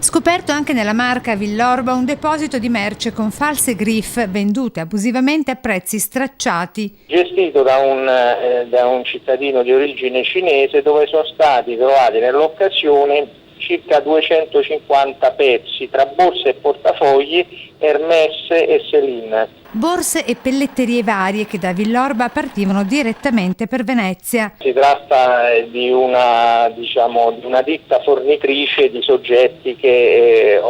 Scoperto anche nella Marca Villorba un deposito di merce con false griffe vendute abusivamente a prezzi stracciati. Gestito da un cittadino di origine cinese, dove sono stati trovati nell'occasione circa 250 pezzi tra borse e portafogli Hermès e Céline. Borse e pelletterie varie che da Villorba partivano direttamente per Venezia. Si tratta di una ditta fornitrice di soggetti che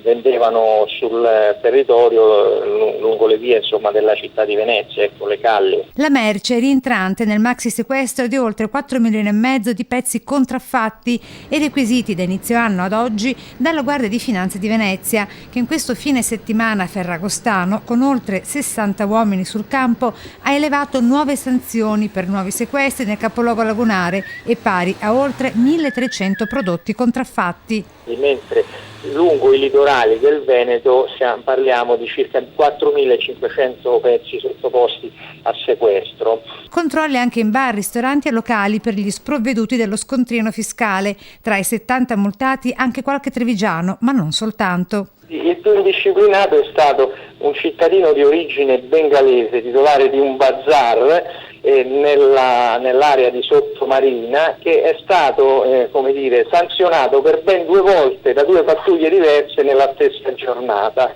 vendevano sul territorio lungo le vie della città di Venezia, le calli. La merce è rientrante nel maxi sequestro di oltre 4,5 milioni di pezzi contraffatti e requisiti da inizio anno ad oggi dalla Guardia di Finanza di Venezia, che in questo fine settimana ferragostano, con oltre 60 uomini sul campo, ha elevato nuove sanzioni per nuovi sequestri nel capoluogo lagunare e pari a oltre 1.300 prodotti contraffatti. Mentre lungo i litorali del Veneto parliamo di circa 4.500 pezzi sottoposti a sequestro. Controlli anche in bar, ristoranti e locali per gli sprovveduti dello scontrino fiscale. Tra i 70 multati anche qualche trevigiano, ma non soltanto. Il più indisciplinato è stato un cittadino di origine bengalese, titolare di un bazar nell'area di Sottomarina, che è stato sanzionato per ben 2 volte da 2 pattuglie diverse nella stessa giornata.